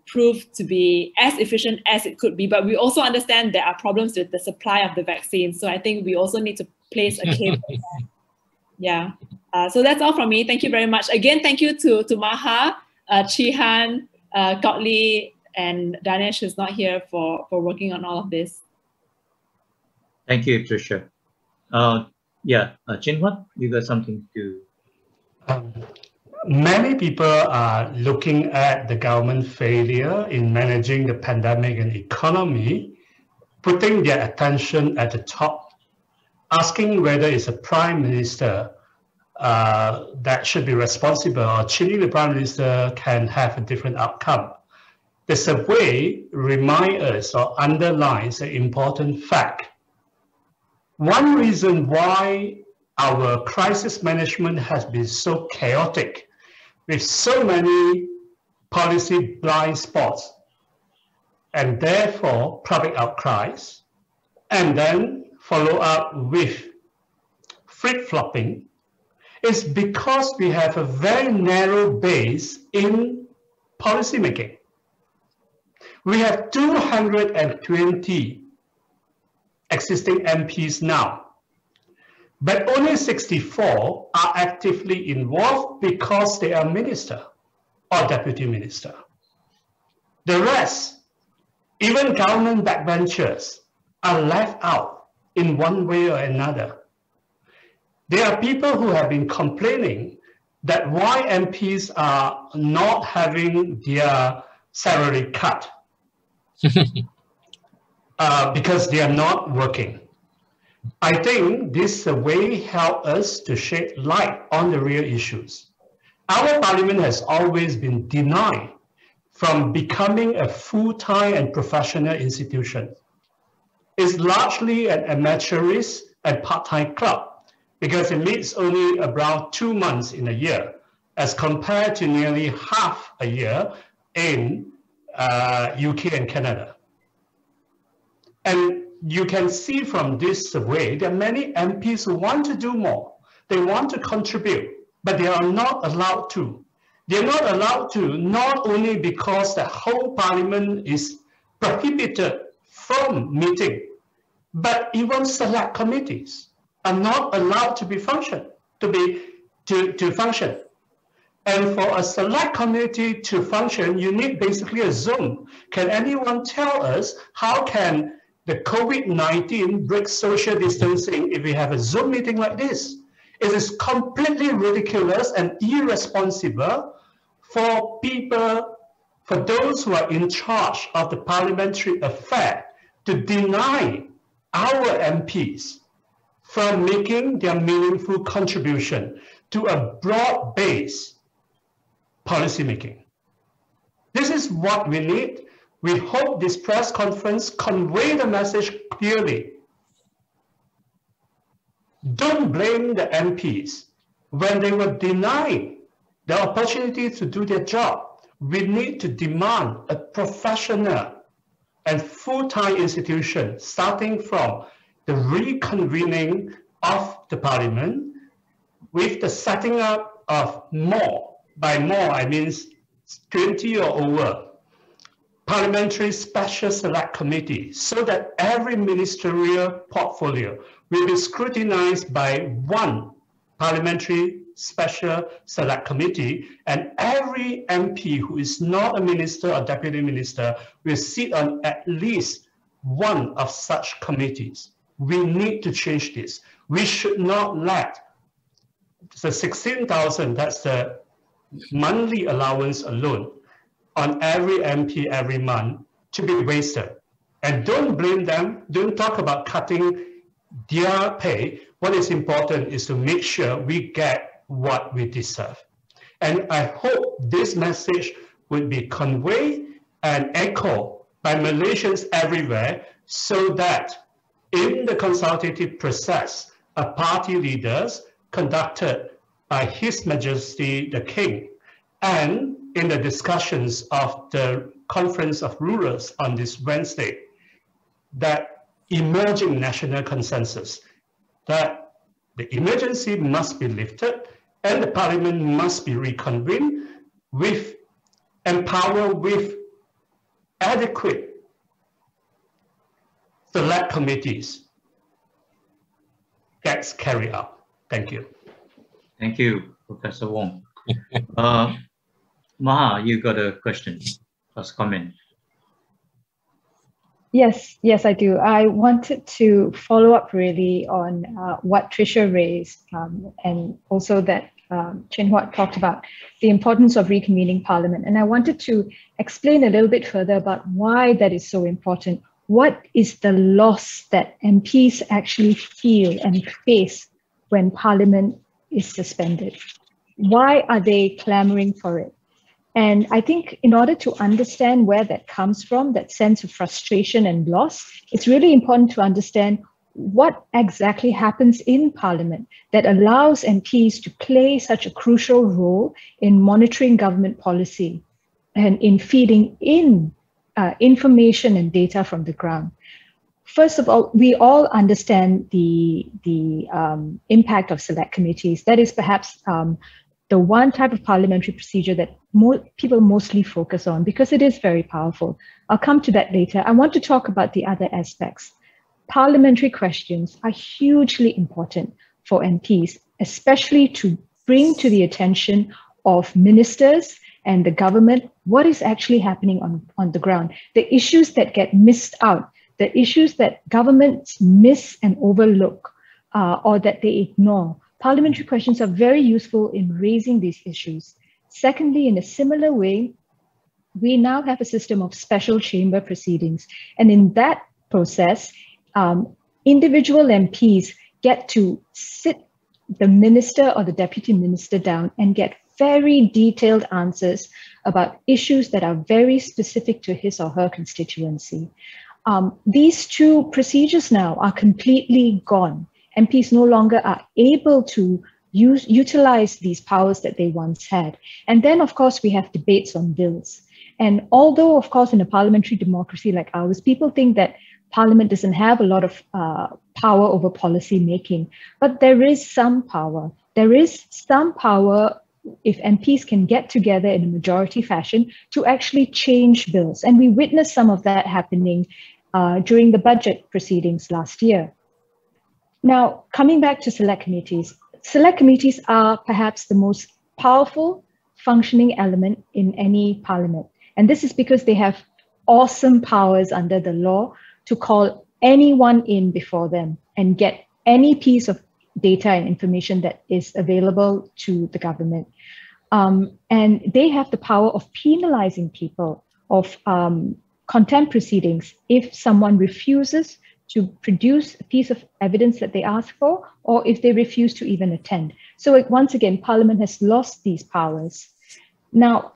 proved to be as efficient as it could be. But we also understand there are problems with the supply of the vaccine. So I think we also need to place a cable. Yeah. So that's all from me. Thank you very much. Again, thank you to Maha, Chihan, Cockley, and Danesh, who's not here, for working on all of this. Thank you, Tricia. Chinwat, you got something to... Many people are looking at the government failure in managing the pandemic and economy, putting their attention at the top, asking whether it's a prime minister that should be responsible, or changing the prime minister can have a different outcome. The survey reminds us or underlines an important fact. One reason why our crisis management has been so chaotic, with so many policy blind spots, and therefore public outcries, and then follow up with flip-flopping is because we have a very narrow base in policymaking. We have 220 existing MPs now, but only 64 are actively involved because they are minister or deputy minister. The rest, even government backbenchers, are left out in one way or another. There are people who have been complaining that why MPs are not having their salary cut because they are not working. I think this way help us to shed light on the real issues. Our parliament has always been denied from becoming a full-time and professional institution. It's largely an amateurish and part-time club because it meets only around 2 months in a year as compared to nearly half a year in UK and Canada. And you can see from this survey that many MPs who want to do more. They want to contribute, but they are not allowed to. They're not allowed to, not only because the whole parliament is prohibited from meeting, but even select committees are not allowed to function. And for a select committee to function, you need basically a Zoom. Can anyone tell us how can the COVID-19 break social distancing if we have a Zoom meeting like this? It is completely ridiculous and irresponsible for people, for those who are in charge of the parliamentary affair to deny our MPs from making their meaningful contribution to a broad-based policymaking. This is what we need. We hope this press conference convey the message clearly. Don't blame the MPs when they were denied the opportunity to do their job. We need to demand a professional and full-time institution starting from the reconvening of the parliament with the setting up of more, by more I mean 20 or over, parliamentary special select committee so that every ministerial portfolio will be scrutinized by one parliamentary special select committee, and every MP who is not a minister or deputy minister will sit on at least one of such committees. We need to change this. We should not let the 16,000, that's the monthly allowance alone, on every MP every month to be wasted. And don't blame them. Don't talk about cutting their pay. What is important is to make sure we get what we deserve. And I hope this message will be conveyed and echoed by Malaysians everywhere so that in the consultative process of party leaders conducted by His Majesty the King, and in the discussions of the Conference of Rulers on this Wednesday, that emerging national consensus that the emergency must be lifted and the parliament must be reconvened with empowered with adequate select committees gets carried out. Thank you. Thank you, Professor Wong. Maha, you got a question, first comment. Yes, I do. I wanted to follow up really on what Tricia raised and also that Chin Huat talked about the importance of reconvening Parliament. And I wanted to explain a little bit further about why that is so important. What is the loss that MPs actually feel and face when Parliament is suspended? Why are they clamoring for it? And I think in order to understand where that comes from, that sense of frustration and loss, it's really important to understand what exactly happens in Parliament that allows MPs to play such a crucial role in monitoring government policy and in feeding in information and data from the ground. first of all, we all understand the impact of select committees. That is perhaps the one type of parliamentary procedure that people mostly focus on because it is very powerful. I'll come to that later. I want to talk about the other aspects. Parliamentary questions are hugely important for MPs, especially to bring to the attention of ministers and the government what is actually happening on the ground, the issues that get missed out, the issues that governments miss and overlook or that they ignore. Parliamentary questions are very useful in raising these issues. Secondly, in a similar way, we now have a system of special chamber proceedings. And in that process, individual MPs get to sit the minister or the deputy minister down and get very detailed answers about issues that are very specific to his or her constituency. These two procedures now are completely gone. MPs no longer are able to utilize these powers that they once had. And then, of course, we have debates on bills. And although, of course, in a parliamentary democracy like ours, people think that Parliament doesn't have a lot of power over policy making, but there is some power. There is some power if MPs can get together in a majority fashion to actually change bills. And we witnessed some of that happening during the budget proceedings last year. Now, coming back to select committees are perhaps the most powerful functioning element in any parliament. And this is because they have awesome powers under the law to call anyone in before them and get any piece of data and information that is available to the government. And they have the power of penalizing people, of contempt proceedings if someone refuses to produce a piece of evidence that they ask for, or if they refuse to even attend. So once again, Parliament has lost these powers. Now,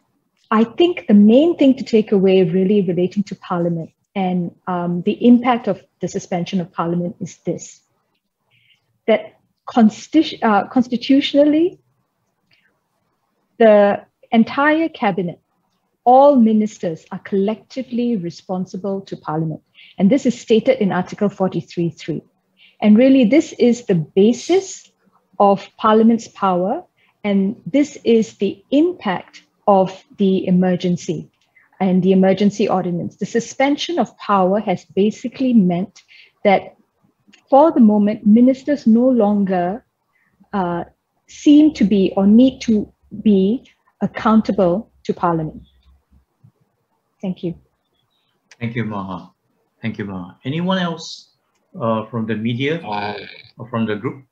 I think the main thing to take away really relating to Parliament and the impact of the suspension of Parliament is this, that constitutionally, the entire cabinet, all ministers are collectively responsible to Parliament. And this is stated in Article 43.3. And really, this is the basis of Parliament's power. And this is the impact of the emergency and the emergency ordinance. The suspension of power has basically meant that for the moment, ministers no longer seem to be or need to be accountable to Parliament. Thank you. Thank you, Maha. Thank you, Maha. Anyone else from the media or from the group?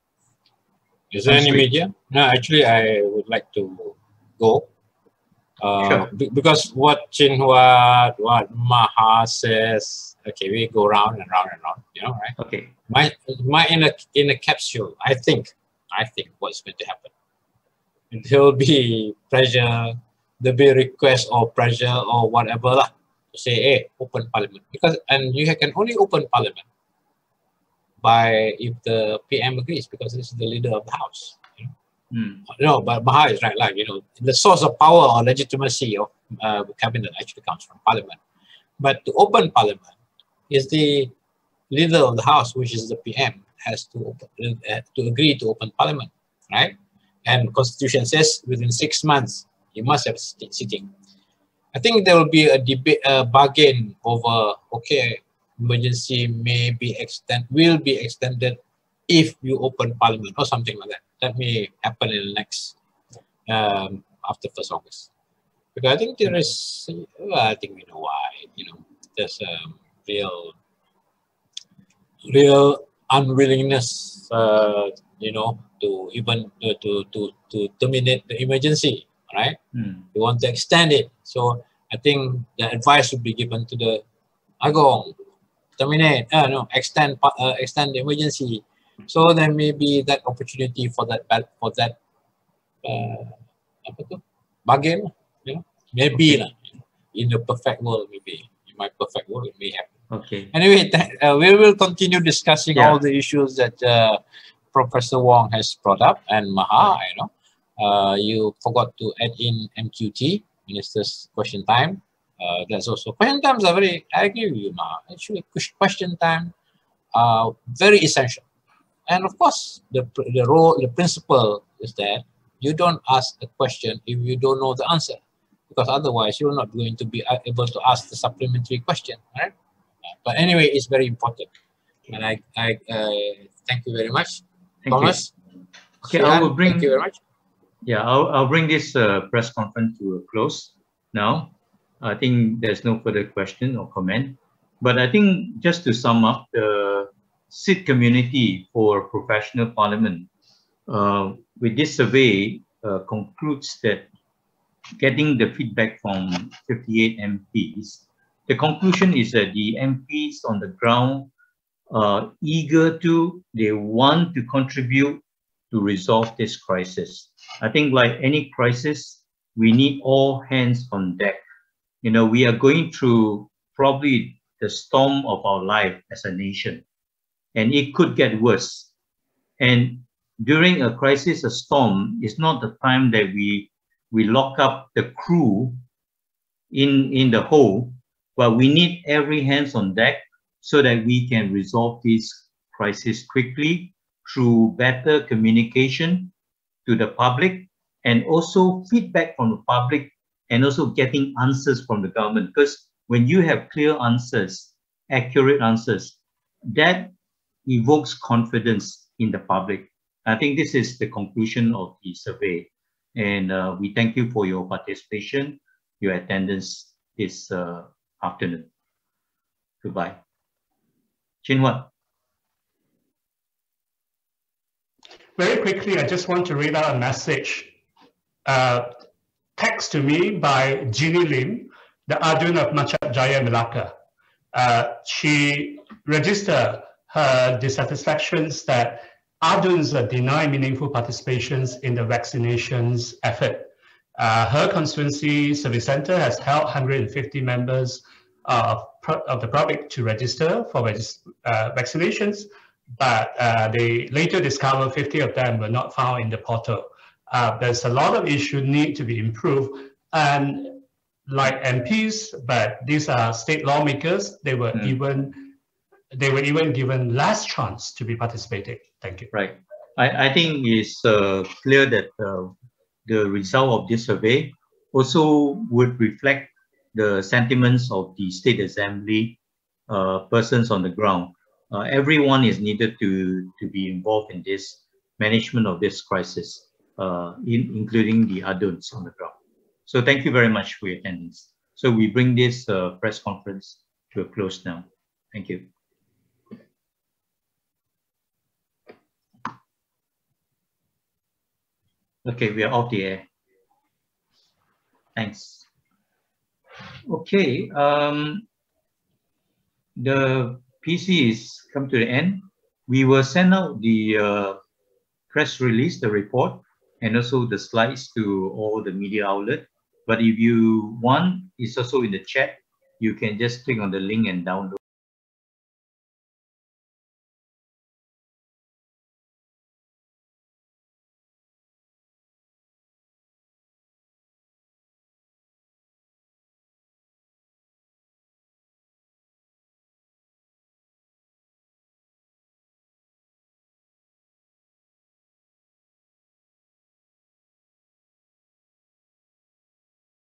Is there any media? No, actually, I would like to go. Sure. Because what Chin Huat, what Maha says, okay, we go round and round and round, you know, right? Okay. In a capsule, I think what's going to happen. There will be pressure, there'll be a request or pressure or whatever lah, to say, hey, open Parliament. And you can only open Parliament if the PM agrees, because this is the leader of the House. You know? No, but Maha is right, like, you know, the source of power or legitimacy of the cabinet actually comes from Parliament. But to open Parliament is the leader of the House, which is the PM, has to agree to open Parliament, right? And Constitution says within 6 months, you must have sitting. I think there will be a debate, a bargain over, okay, emergency will be extended if you open Parliament or something like that. That may happen in the next, after 1st August. Because I think there is, I think we know why, you know, there's a real unwillingness, you know, to even to terminate the emergency, right? We want to extend it. So I think the advice would be given to the Agong, terminate, extend the emergency. So there may be that opportunity for that bargain, you know, maybe in the perfect world, maybe in my perfect world it may happen. Okay. Anyway, we will continue discussing all the issues that Professor Wong has brought up, and Maha, you know, you forgot to add in MQT, Minister's Question Time. That's also, question times are very, I agree with you, Maha. Actually, question time are very essential. And of course, the principle is that you don't ask a question if you don't know the answer, because otherwise you're not going to be able to ask the supplementary question, right? But anyway, it's very important. And I thank you very much, Thomas. Okay, Shihan, I will bring. Thank you very much. Yeah, I'll bring this press conference to a close now. I think there's no further question or comment. But I think just to sum up, the SID community for professional parliament with this survey concludes that getting the feedback from 58 MPs, the conclusion is that the MPs on the ground are eager to, they want to contribute to resolve this crisis. I think like any crisis, we need all hands on deck. You know, we are going through probably the storm of our life as a nation, and it could get worse. And during a crisis, a storm, is not the time that we lock up the crew in the hole, but we need every hands on deck so that we can resolve this crisis quickly through better communication to the public and also feedback from the public and also getting answers from the government. Because when you have clear answers, accurate answers, that evokes confidence in the public. I think this is the conclusion of the survey. And we thank you for your participation, your attendance this afternoon. Goodbye. Chin Huat. Very quickly, I just want to read out a message. Text to me by Jeannie Lim, the Adun of Machap Jaya, Melaka. She registered her dissatisfactions that Aduns deny meaningful participations in the vaccinations effort. Her constituency service center has held 150 members of the public to register for vaccinations, but they later discovered 50 of them were not found in the portal. There's a lot of issues need to be improved, and like MPs, but these are state lawmakers, they were even given less chance to be participating. Thank you. Right. I think it's clear that the result of this survey also would reflect the sentiments of the State Assembly persons on the ground. Everyone is needed to be involved in this management of this crisis, including the adults on the ground. So thank you very much for your attendance. So we bring this press conference to a close now. Thank you. Okay, we are off the air. Thanks. Okay, the PC is come to the end. We will send out the press release, the report, and also the slides to all the media outlets. But if you want, it's also in the chat. You can just click on the link and download.